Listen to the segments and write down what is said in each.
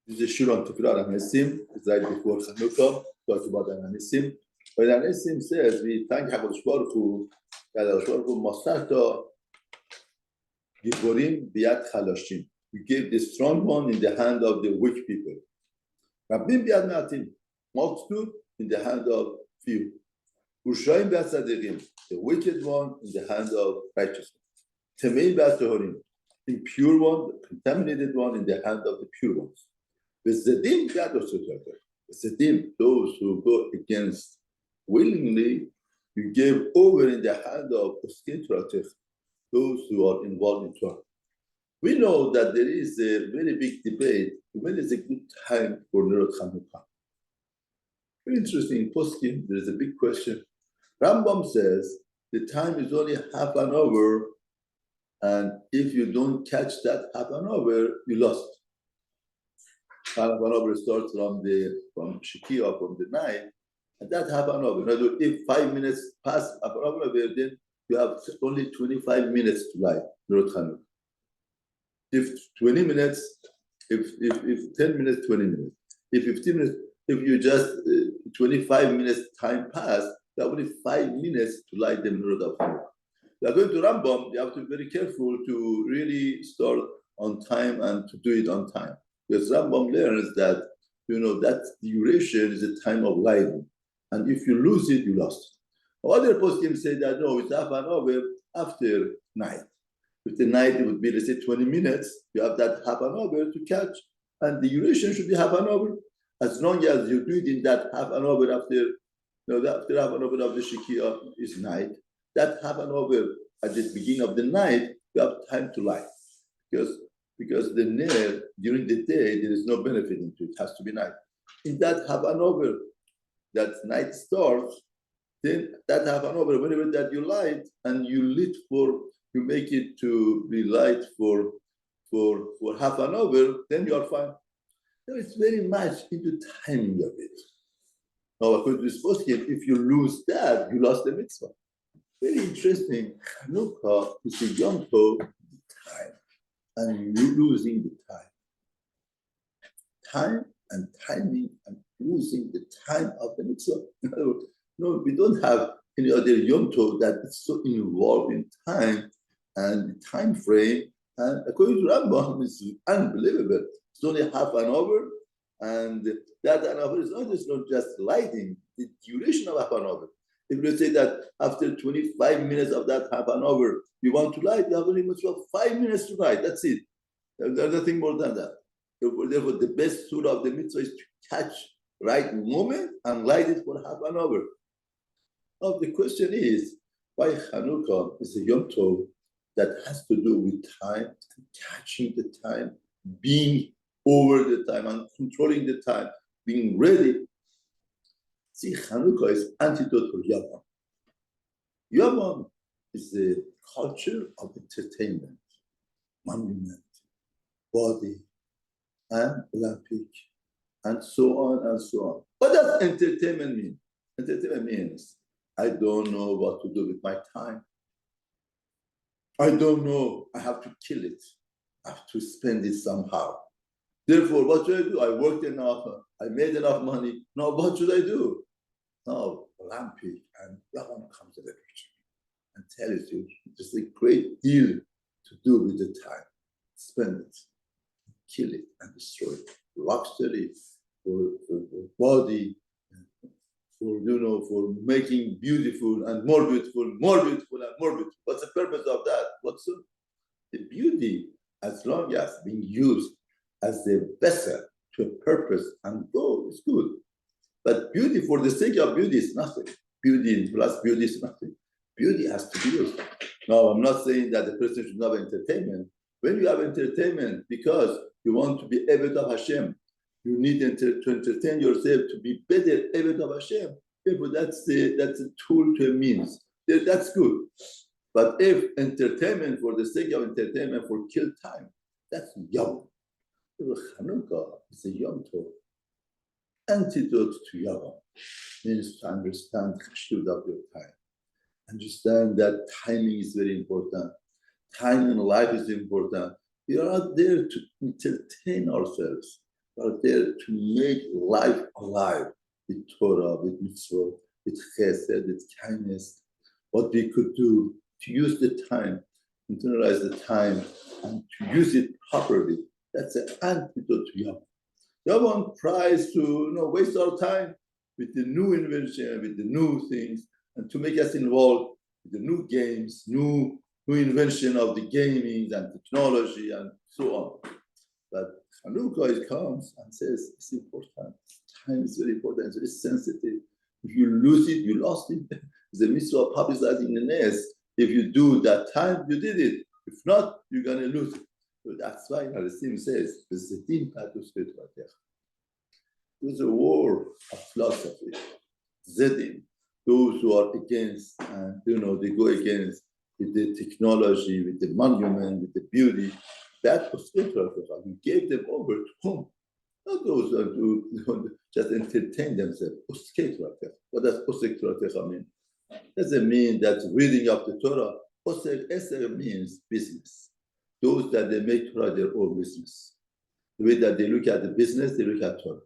This is a shir on Tefillah Hanisim. It's right before Chanukah. Talk about Hanisim. But Hanisim says we thank HaKadosh Baruch Hu that HaKadosh Baruch Hu Masarta Giborim Biyad Chalashim. We gave the strong one in the hand of the weak people. Rabbim Biyad Ma'atim. Multitude in the hand of few. Ushayim Biyad Tzadikim. The wicked one in the hand of righteous. Temeim Biyad Tehorim. The impure one, the contaminated one in the hand of the pure ones. V'zedim Biyad Osototer. V'zedim, those who go against willingly, you gave over in the hand of Oskin Toratech, those who are involved in Torah. We know that there is a very big debate when is a good time for Nerot Chanukah. Very interesting. In Poskim, there is a big question. Rambam says the time is only half an hour, and if you don't catch that half an hour, you lost. Half an hour starts from Shekiah, from the night, and that half an hour. In other words, if 5 minutes pass half an hour, then you have only 25 minutes to lie, Nerot Chanukah. If 20 minutes, if 10 minutes, 20 minutes. If 15 minutes, if you just 25 minutes time pass, that only 5 minutes to light them Nerot of Chanukah. You are going to Rambam, you have to be very careful to really start on time and to do it on time. Because Rambam learns that, that duration is a time of lighting. And if you lose it, you lost. Other poskim say that, no, it's half an hour after night. If the night, it would be, let's say, 20 minutes, you have that half an hour to catch. And the duration should be half an hour. As long as you do it in that half an hour after half an hour of the Shekiah is night, that half an hour at the beginning of the night, you have time to lie. Because the Ner, during the day, there is no benefit into it. It has to be night. In that half an hour, that night starts, then that half an hour, whenever that you light, and you make it to be light for half an hour, then you are fine. So it's very much into timing of it. Now, according to this poskim, if you lose that, you lost the mitzvah. Very interesting. Chanukah is a Yom Tov time, and you losing the time. Time and timing and losing the time of the mitzvah. No, we don't have any other Yom Tov that is so involved in time and the time frame. And according to Rambam, it's unbelievable. It's only half an hour, and that an hour is not just lighting, the duration of half an hour. If you say that after 25 minutes of that half an hour, you want to light, you have only 5 minutes to light. That's it. There's nothing more than that. Therefore, the best surah of the mitzvah is to catch right moment and light it for half an hour. Now, the question is, why Chanukah is a Yom Tov that has to do with time, and catching the time, being over the time and controlling the time, being ready. See, Chanukah is antidote for Yavan. Yavan is the culture of entertainment, monument, body, and Olympic, and so on and so on. What does entertainment mean? Entertainment means, I don't know what to do with my time. I don't know, I have to kill it. I have to spend it somehow. Therefore, what should I do? I worked enough, I made enough money. Now, what should I do? Now, Olympic and Yavan comes to the picture and tells you there's a great deal to do with the time. Spend it, kill it, and destroy it. Luxury for body, for making beautiful and more beautiful, more beautiful and more beautiful. What's the purpose of that? What's the beauty? As long as being used as the vessel to a purpose and goal is good. But beauty for the sake of beauty is nothing. Beauty plus beauty is nothing. Beauty has to be used. Now, I'm not saying that the person should not have entertainment. When you have entertainment because you want to be Eved of Hashem, you need to entertain yourself to be better Eved of Hashem. Therefore, that's a tool to a means. That's good. But if entertainment for the sake of entertainment for kill time, that's Yom. Chanukah is a Yom Tov. Antidote to Yavan means to understand the cheshut of your time. Understand that timing is very important. Time in life is important. We are not there to entertain ourselves. are there to make life alive with Torah, with mitzvot, with chesed, with kindness. What we could do to use the time, internalize the time, and to use it properly. That's the antidote to Yavan. Yavan tries to waste our time with the new invention, with the new things, and to make us involved with the new games, new invention of the gaming and technology and so on. But Chanukah comes and says, it's important. Time is very important, it's very sensitive. If you lose it, you lost it. The mitzvah of publicizing the nest. If you do that time, you did it. If not, you're going to lose it. So that's why Hanisim says, there's a war of philosophy. Zedim, those who are against, and they go against with the technology, with the monument, with the beauty. That was interesting. You gave them over to whom? Not those who just entertain themselves. What does posek mean? Does it mean that reading of the Torah? Posek means business. Those that they make Torah their own business. The way that they look at the business, they look at Torah.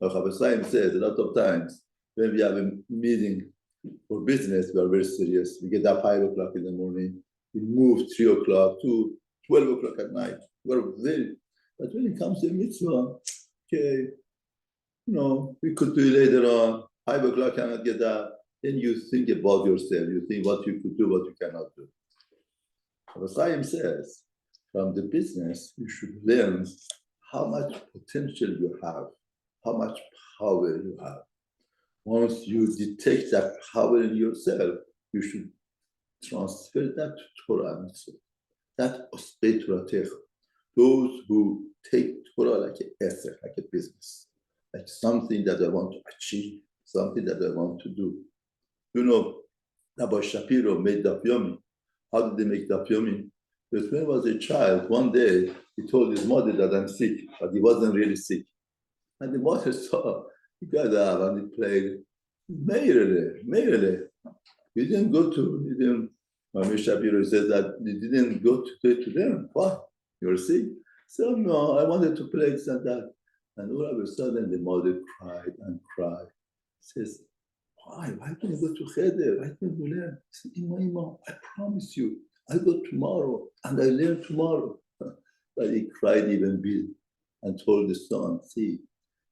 Chaim says a lot of times when we have a meeting for business, we are very serious. We get up 5 o'clock in the morning, we move 3 o'clock to 12 o'clock at night. But when it comes to mitzvah, okay, we could do it later on. 5 o'clock cannot get up. Then you think about yourself. You think what you could do, what you cannot do. Chaim says, from the business, you should learn how much potential you have, how much power you have. Once you detect that power in yourself, you should transfer that to Torah and mitzvah. That osbei Torah. Those who take Torah like an ethic, like a business, like something that I want to achieve, something that I want to do. Rabbi Shapiro made daf yomi. How did they make daf yomi? Because when he was a child, one day he told his mother that I'm sick, but he wasn't really sick. And the mother saw, he got up and he played. Meirele. Rabbi Shapiro says that you didn't go to them. What? You're sick? So no, I wanted to play this and that. And all of a sudden the mother cried and cried. Says, why? Why don't you go to Cheder? Why don't you learn? I said, Ima, I promise you, I go tomorrow and I learn tomorrow. But he cried even big and told the son, see,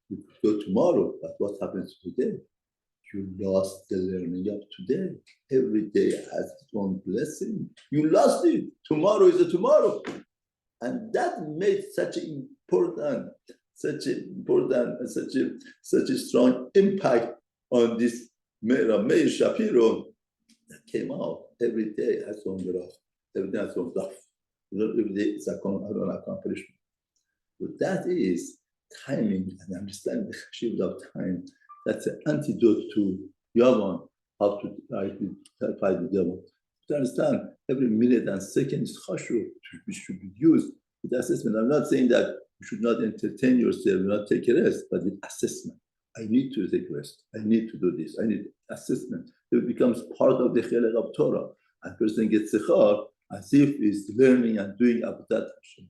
you could go tomorrow, but what happens today? You lost the learning of today. Every day has its own blessing. You lost it. Tomorrow is a tomorrow. And that made such a strong impact on this Meir Shapiro that came out. Every day has its own growth. Every day has its own stuff. Every day is an accomplishment. But that is timing and understanding the shift of time. That's an antidote to Yavan, how to fight with Yavan. To understand, every minute and second is chashuv, which should be used with assessment. I'm not saying that you should not entertain yourself, not take a rest, but with assessment. I need to take rest. I need to do this. I need assessment. It becomes part of the chelek of Torah. And person gets zechar as if he's learning and doing Avodat Hashem.